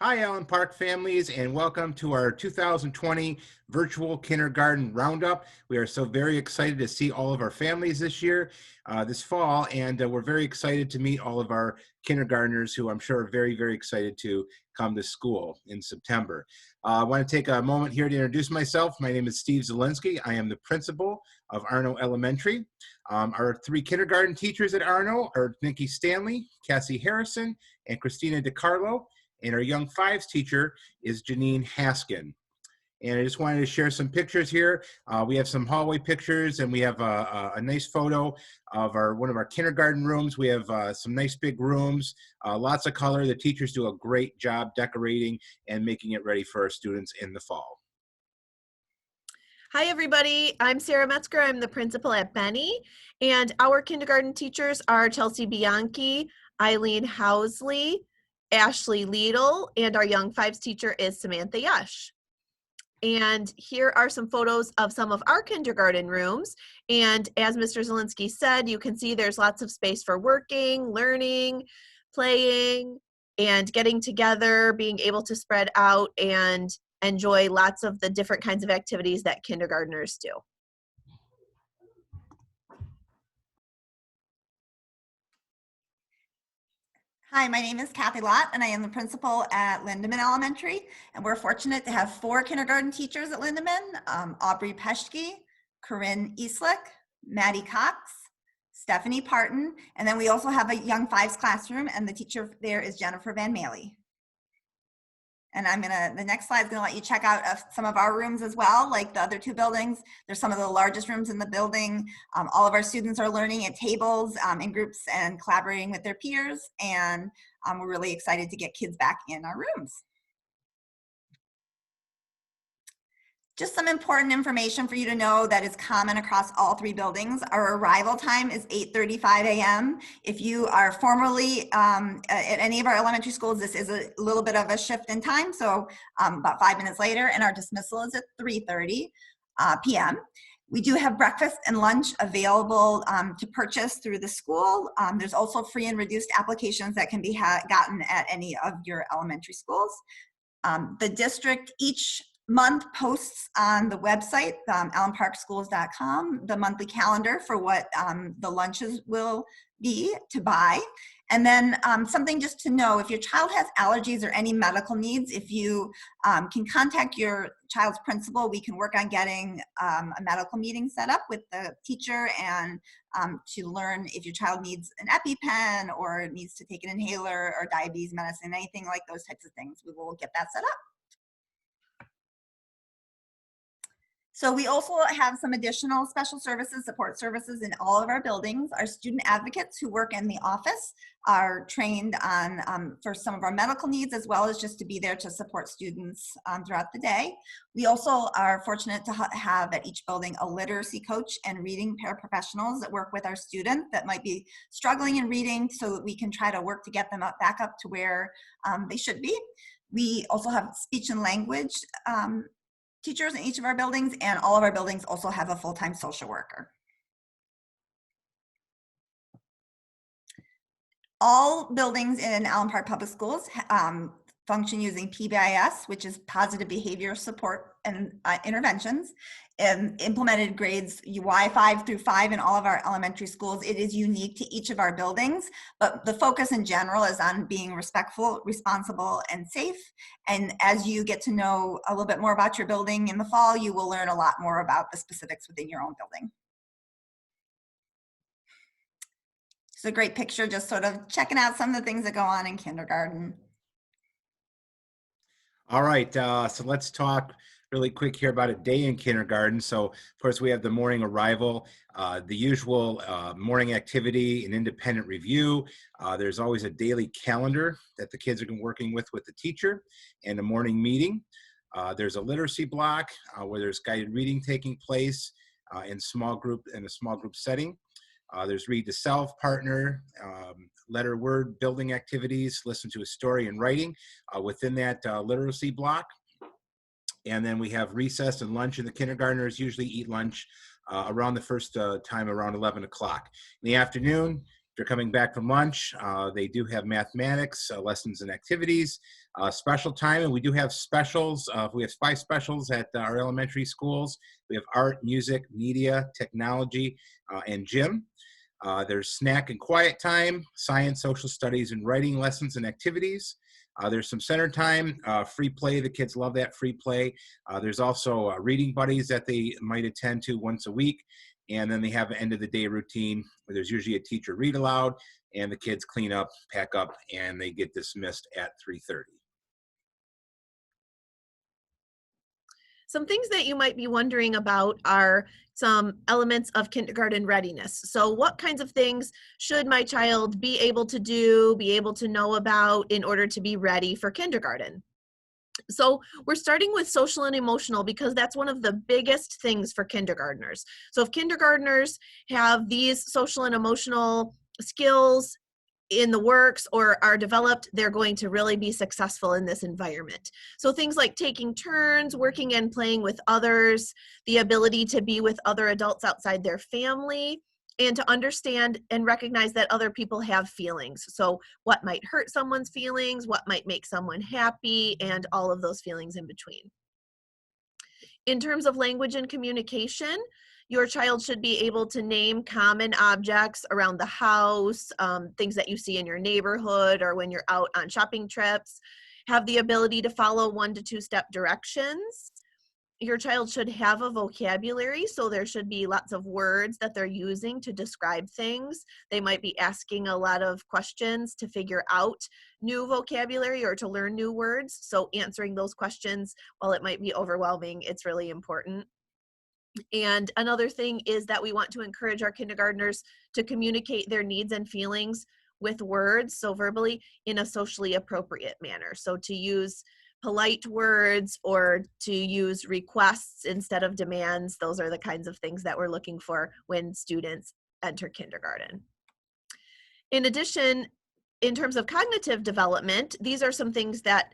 Hi, Allen Park families, and welcome to our 2020 virtual kindergarten roundup. We are so very excited to see all of our families this year, this fall, and we're very excited to meet all of our kindergartners who I'm sure are very, very excited to come to school in September. I want to take a moment here to introduce myself. My name is Steve Zielinski. I am the principal of Arno Elementary. Our three kindergarten teachers at Arno are Nikki Stanley, Cassie Harrison, and Christina DiCarlo. And our Young Fives teacher is Janine Haskin. And I just wanted to share some pictures here. We have some hallway pictures, and we have a nice photo of one of our kindergarten rooms. We have some nice big rooms, lots of color. The teachers do a great job decorating and making it ready for our students in the fall. Hi, everybody. I'm Sarah Metzger. I'm the principal at Benny, and our kindergarten teachers are Chelsea Bianchi, Eileen Housley, Ashley Liedl, and our Young Fives teacher is Samantha Yesh. And here are some photos of some of our kindergarten rooms. And as Mr. Zielinski said, you can see there's lots of space for working, learning, playing, and getting together, being able to spread out and enjoy lots of the different kinds of activities that kindergartners do. Hi, my name is Kathy Lott, and I am the principal at Lindeman Elementary. And we're fortunate to have 4 kindergarten teachers at Lindeman, Aubrey Peschke, Corinne Eastlick, Maddie Cox, Stephanie Parton, and then we also have a Young Fives classroom, and the teacher there is Jennifer Van Maley. And the next slide is gonna let you check out some of our rooms as well, like the other 2 buildings. They're some of the largest rooms in the building. All of our students are learning at tables in groups and collaborating with their peers. And we're really excited to get kids back in our rooms. Just some important information for you to know that is common across all 3 buildings. Our arrival time is 8:35 a.m. If you are formerly at any of our elementary schools, this is a little bit of a shift in time, so about 5 minutes later, and our dismissal is at 3:30 p.m. We do have breakfast and lunch available to purchase through the school. There's also free and reduced applications that can be gotten at any of your elementary schools. The district each month posts on the website, allenparkschools.com, the monthly calendar for what the lunches will be to buy. And then something just to know, if your child has allergies or any medical needs, if you can contact your child's principal, we can work on getting a medical meeting set up with the teacher and to learn if your child needs an EpiPen or needs to take an inhaler or diabetes medicine, anything like those types of things. We will get that set up. So we also have some additional special services, support services in all of our buildings. Our student advocates who work in the office are trained on for some of our medical needs, as well as just to be there to support students throughout the day. We also are fortunate to have at each building a literacy coach and reading paraprofessionals that work with our students that might be struggling in reading, so that we can try to work to get them back up to where they should be. We also have speech and language teachers in each of our buildings, and all of our buildings also have a full-time social worker. All buildings in Allen Park Public Schools function using PBIS, which is Positive Behavior Support and Interventions, and implemented grades Y5 through 5 in all of our elementary schools. It is unique to each of our buildings, but the focus in general is on being respectful, responsible, and safe. And as you get to know a little bit more about your building in the fall, you will learn a lot more about the specifics within your own building. It's a great picture, just sort of checking out some of the things that go on in kindergarten. All right, so let's talk really quick here about a day in kindergarten. So, of course, we have the morning arrival, the usual morning activity, an independent review. There's always a daily calendar that the kids are working with the teacher, and a morning meeting. There's a literacy block where there's guided reading taking place in a small group setting. There's read to self, partner, letter word building activities, listen to a story and writing within that literacy block. And then we have recess and lunch, and the kindergartners usually eat lunch around the first time around 11 o'clock. In the afternoon, they're coming back from lunch. They do have mathematics, lessons and activities, special time, and we do have specials. We have 5 specials at our elementary schools. We have art, music, media, technology, and gym. There's snack and quiet time, science, social studies, and writing lessons and activities. There's some center time, free play. The kids love that free play. There's also reading buddies that they might attend to once a week. And then they have an end of the day routine where there's usually a teacher read aloud and the kids clean up, pack up, and they get dismissed at 3:30. Some things that you might be wondering about are some elements of kindergarten readiness. So what kinds of things should my child be able to do, be able to know about in order to be ready for kindergarten? So we're starting with social and emotional because that's one of the biggest things for kindergartners. So if kindergartners have these social and emotional skills in the works or are developed, they're going to really be successful in this environment. So things like taking turns, working and playing with others, the ability to be with other adults outside their family, and to understand and recognize that other people have feelings. So what might hurt someone's feelings, what might make someone happy, and all of those feelings in between. In terms of language and communication, your child should be able to name common objects around the house, things that you see in your neighborhood or when you're out on shopping trips, have the ability to follow 1 to 2 step directions. Your child should have a vocabulary, so there should be lots of words that they're using to describe things. They might be asking a lot of questions to figure out new vocabulary or to learn new words. So answering those questions, while it might be overwhelming, it's really important. And another thing is that we want to encourage our kindergartners to communicate their needs and feelings with words, so verbally, in a socially appropriate manner. So to use polite words or to use requests instead of demands, those are the kinds of things that we're looking for when students enter kindergarten. In addition, in terms of cognitive development, these are some things that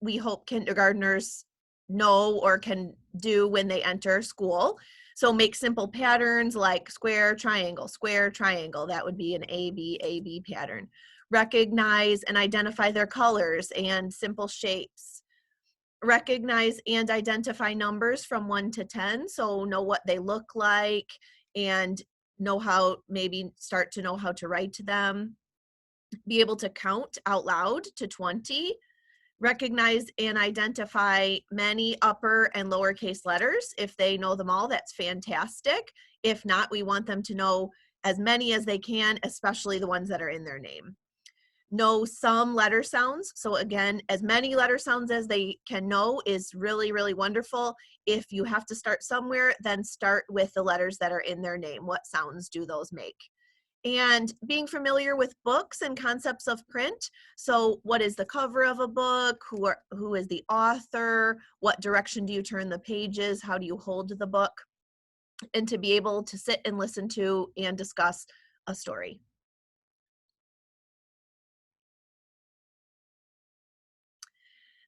we hope kindergartners know or can do when they enter school. So make simple patterns like square, triangle, that would be an A, B pattern. Recognize and identify their colors and simple shapes. Recognize and identify numbers from 1 to 10, so know what they look like and know how, maybe start to know how to write them. Be able to count out loud to 20. Recognize and identify many upper and lowercase letters. If they know them all, that's fantastic. If not, we want them to know as many as they can, especially the ones that are in their name. Know some letter sounds. So again, as many letter sounds as they can know is really, really wonderful. If you have to start somewhere, then start with the letters that are in their name. What sounds do those make? And being familiar with books and concepts of print. So what is the cover of a book? Who is the author? What direction do you turn the pages? How do you hold the book? And to be able to sit and listen to and discuss a story.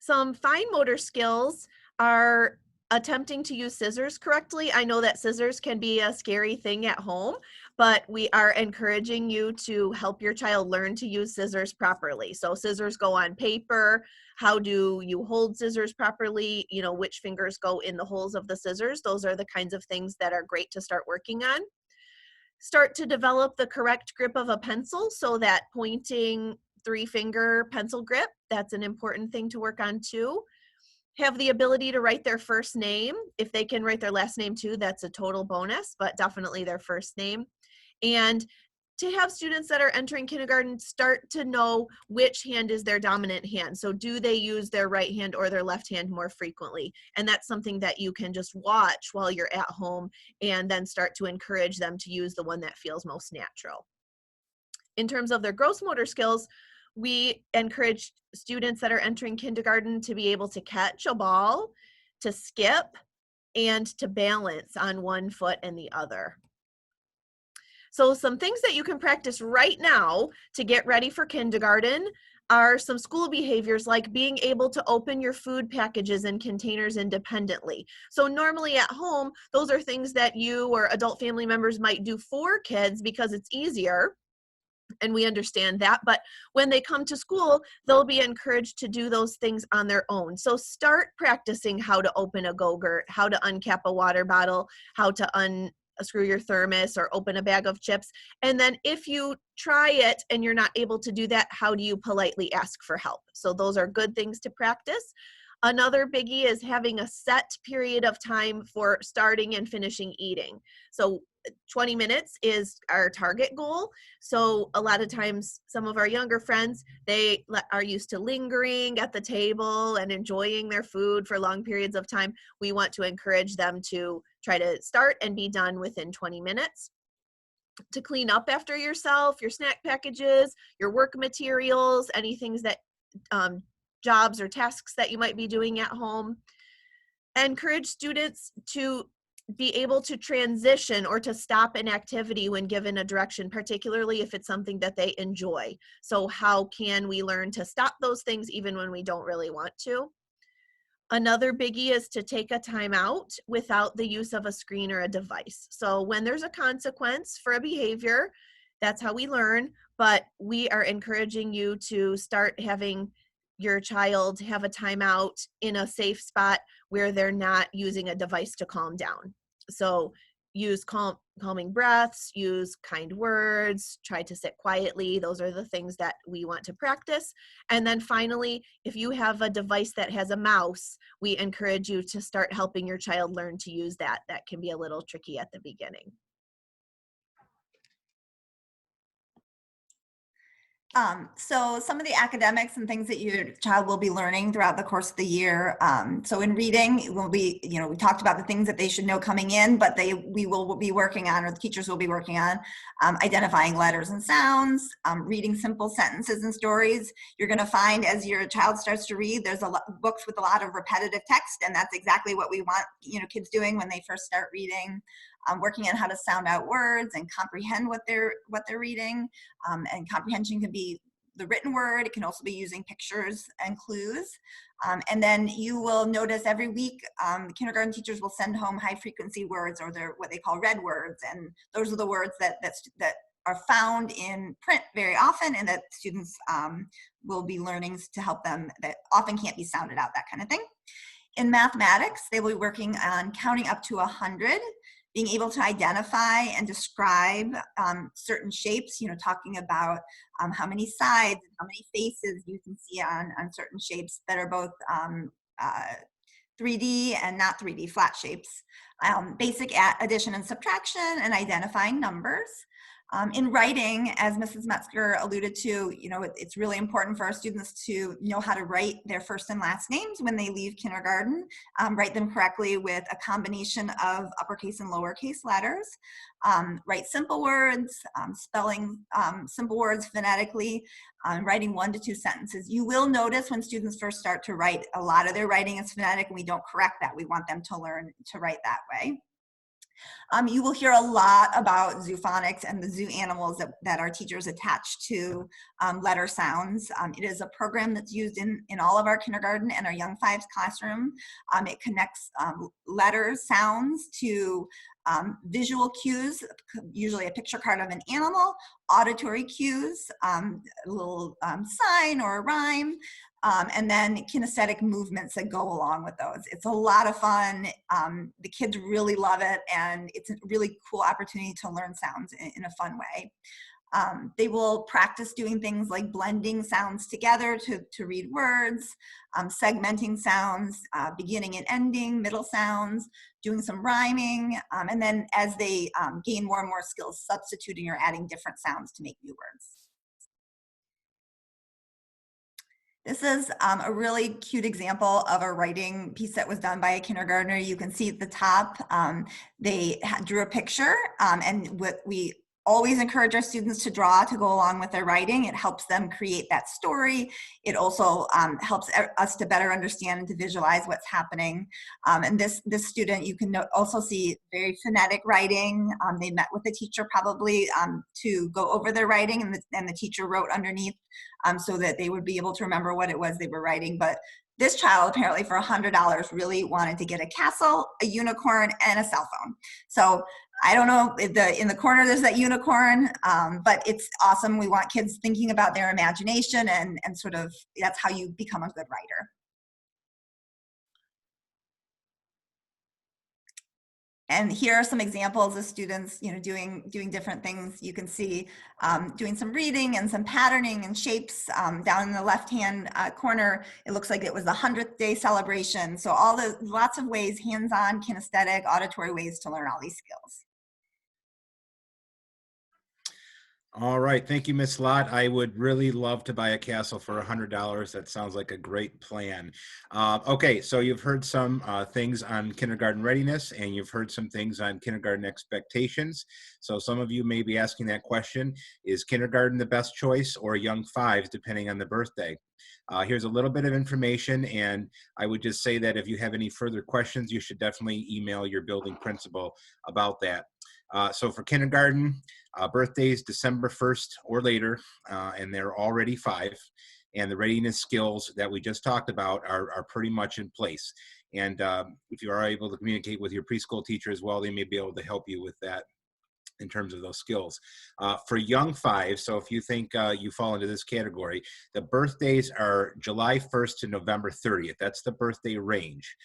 Some fine motor skills are attempting to use scissors correctly. I know that scissors can be a scary thing at home, but we are encouraging you to help your child learn to use scissors properly. So scissors go on paper. How do you hold scissors properly? You know, which fingers go in the holes of the scissors? Those are the kinds of things that are great to start working on. Start to develop the correct grip of a pencil, so that pointing 3-finger pencil grip, that's an important thing to work on too. Have the ability to write their first name. If they can write their last name too, that's a total bonus, but definitely their first name. And to have students that are entering kindergarten start to know which hand is their dominant hand. So do they use their right hand or their left hand more frequently? And that's something that you can just watch while you're at home and then start to encourage them to use the one that feels most natural. In terms of their gross motor skills, we encourage students that are entering kindergarten to be able to catch a ball, to skip, and to balance on one foot and the other. So some things that you can practice right now to get ready for kindergarten are some school behaviors like being able to open your food packages and containers independently. So normally at home, those are things that you or adult family members might do for kids because it's easier. And we understand that, but when they come to school, they'll be encouraged to do those things on their own. So start practicing how to open a Go-Gurt, how to uncap a water bottle, how to unscrew your thermos or open a bag of chips. And then if you try it and you're not able to do that, how do you politely ask for help? So those are good things to practice. Another biggie is having a set period of time for starting and finishing eating. So 20 minutes is our target goal. So a lot of times, some of our younger friends, they are used to lingering at the table and enjoying their food for long periods of time. We want to encourage them to try to start and be done within 20 minutes. To clean up after yourself, your snack packages, your work materials, any things that jobs or tasks that you might be doing at home. Encourage students to be able to transition or to stop an activity when given a direction, particularly if it's something that they enjoy. So how can we learn to stop those things even when we don't really want to? Another biggie is to take a time out without the use of a screen or a device. So when there's a consequence for a behavior, that's how we learn, but we are encouraging you to start having your child have a timeout in a safe spot where they're not using a device to calm down. So use calming breaths, use kind words, try to sit quietly. Those are the things that we want to practice. And then finally, if you have a device that has a mouse, we encourage you to start helping your child learn to use that. That can be a little tricky at the beginning. So some of the academics and things that your child will be learning throughout the course of the year. So in reading, will be, we talked about the things that they should know coming in, but we will be working on, or the teachers will be working on, identifying letters and sounds, reading simple sentences and stories. You're going to find as your child starts to read, there's books with a lot of repetitive text, and that's exactly what we want, kids doing when they first start reading. Working on how to sound out words and comprehend what they're reading. And comprehension can be the written word. It can also be using pictures and clues. And then you will notice every week, kindergarten teachers will send home high frequency words, or what they call red words. And those are the words that are found in print very often, and that students will be learning to help them, that often can't be sounded out, that kind of thing. In mathematics, they will be working on counting up to 100. Being able to identify and describe certain shapes, talking about how many sides, how many faces you can see on certain shapes that are both 3D and not 3D, flat shapes. Basic addition and subtraction, and identifying numbers. In writing, as Mrs. Metzger alluded to, it's really important for our students to know how to write their first and last names when they leave kindergarten, write them correctly with a combination of uppercase and lowercase letters, write simple words, spelling simple words phonetically, writing 1 to 2 sentences. You will notice when students first start to write, a lot of their writing is phonetic, and we don't correct that. We want them to learn to write that way. You will hear a lot about zoophonics and the zoo animals that our teachers attach to letter sounds. It is a program that's used in all of our kindergarten and our Young Fives classroom. It connects letter sounds to visual cues, usually a picture card of an animal, auditory cues, a little sign or a rhyme, and then kinesthetic movements that go along with those. It's a lot of fun. The kids really love it, and it's a really cool opportunity to learn sounds in a fun way. They will practice doing things like blending sounds together to read words, segmenting sounds, beginning and ending, middle sounds, doing some rhyming, and then as they gain more and more skills, substituting or adding different sounds to make new words. This is a really cute example of a writing piece that was done by a kindergartner. You can see at the top, they drew a picture, and what we always encourage our students to draw to go along with their writing. It helps them create that story. It also helps us to better understand and to visualize what's happening. And this student, you can also see very phonetic writing. They met with the teacher probably to go over their writing, and the teacher wrote underneath so that they would be able to remember what it was they were writing. But this child apparently for $100 really wanted to get a castle, a unicorn, and a cell phone. So I don't know, in the corner there's that unicorn, but it's awesome. We want kids thinking about their imagination, and sort of that's how you become a good writer. And here are some examples of students, doing different things. You can see doing some reading and some patterning and shapes. Down in the left-hand corner, it looks like it was the 100th day celebration. So lots of ways, hands-on, kinesthetic, auditory ways to learn all these skills. All right, thank you, Miss Lott. I would really love to buy a castle for $100. That sounds like a great plan. Okay, so you've heard some things on kindergarten readiness, and you've heard some things on kindergarten expectations. So some of you may be asking that question, is kindergarten the best choice, or young fives, depending on the birthday? Here's a little bit of information, and I would just say that if you have any further questions, you should definitely email your building principal about that. So for kindergarten, birthdays December 1st or later, and they're already 5. And the readiness skills that we just talked about are pretty much in place. And if you are able to communicate with your preschool teacher as well, they may be able to help you with that in terms of those skills. For young 5, so if you think you fall into this category, the birthdays are July 1st to November 30th. That's the birthday range.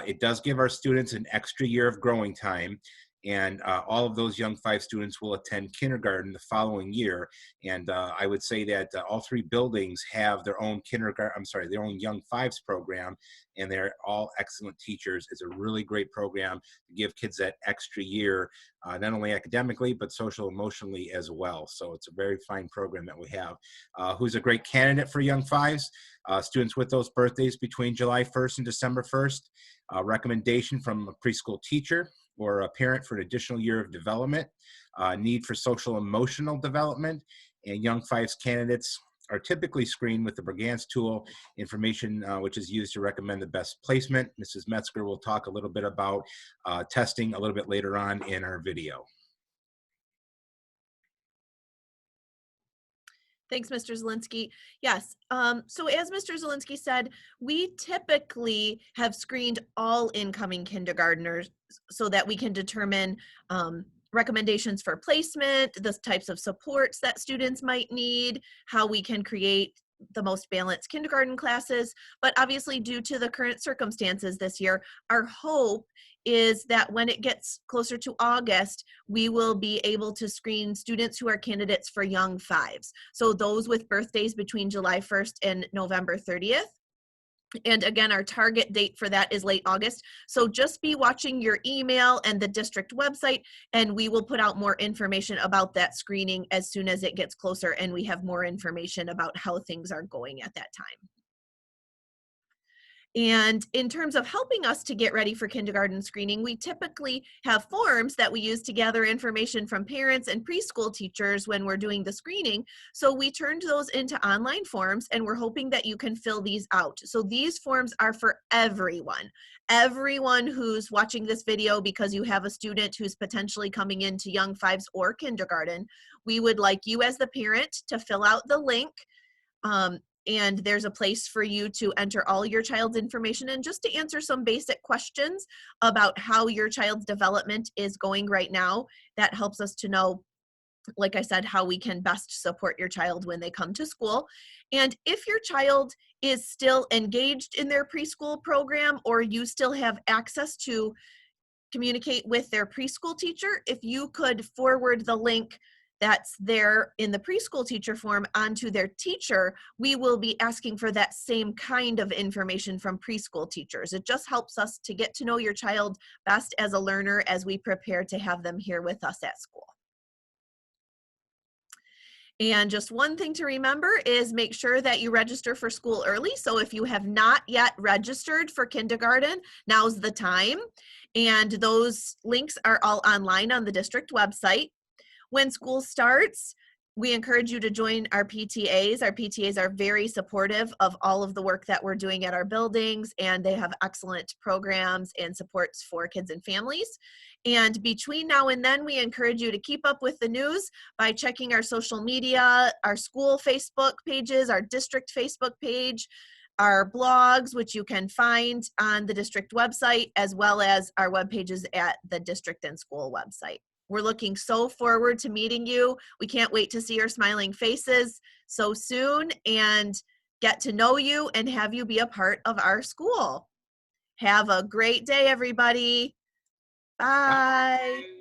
It does give our students an extra year of growing time, and all of those young 5 students will attend kindergarten the following year. And I would say that all 3 buildings have their own their own young 5s program, and they're all excellent teachers. It's a really great program to give kids that extra year, not only academically, but social emotionally as well. So it's a very fine program that we have. Who's a great candidate for young 5s? Students with those birthdays between July 1st and December 1st. Recommendation from a preschool teacher or a parent for an additional year of development, need for social emotional development, and young 5s candidates are typically screened with the Brigance tool information, which is used to recommend the best placement. Mrs. Metzger will talk a little bit about testing a little bit later on in our video. Thanks, Mr. Zielinski. Yes, so as Mr. Zielinski said, we typically have screened all incoming kindergartners so that we can determine recommendations for placement, the types of supports that students might need, how we can create the most balanced kindergarten classes. But obviously, due to the current circumstances this year, our hope is that when it gets closer to August, we will be able to screen students who are candidates for young 5s. So those with birthdays between July 1st and November 30th. And again, our target date for that is late August. So just be watching your email and the district website, and we will put out more information about that screening as soon as it gets closer and we have more information about how things are going at that time. And in terms of helping us to get ready for kindergarten screening, we typically have forms that we use to gather information from parents and preschool teachers when we're doing the screening. So we turned those into online forms, and we're hoping that you can fill these out. So these forms are for everyone who's watching this video, because you have a student who's potentially coming into young 5s or kindergarten. We would like you as the parent to fill out the link. And there's a place for you to enter all your child's information and just to answer some basic questions about how your child's development is going right now. That helps us to know, like I said, how we can best support your child when they come to school. And if your child is still engaged in their preschool program, or you still have access to communicate with their preschool teacher, if you could forward the link that's there in the preschool teacher form onto their teacher, we will be asking for that same kind of information from preschool teachers. It just helps us to get to know your child best as a learner as we prepare to have them here with us at school. And just one thing to remember is make sure that you register for school early. So if you have not yet registered for kindergarten, now's the time. And those links are all online on the district website. When school starts, we encourage you to join our PTAs. Our PTAs are very supportive of all of the work that we're doing at our buildings, and they have excellent programs and supports for kids and families. And between now and then, we encourage you to keep up with the news by checking our social media, our school Facebook pages, our district Facebook page, our blogs, which you can find on the district website, as well as our web pages at the district and school website. We're looking so forward to meeting you. We can't wait to see your smiling faces so soon and get to know you and have you be a part of our school. Have a great day, everybody. Bye.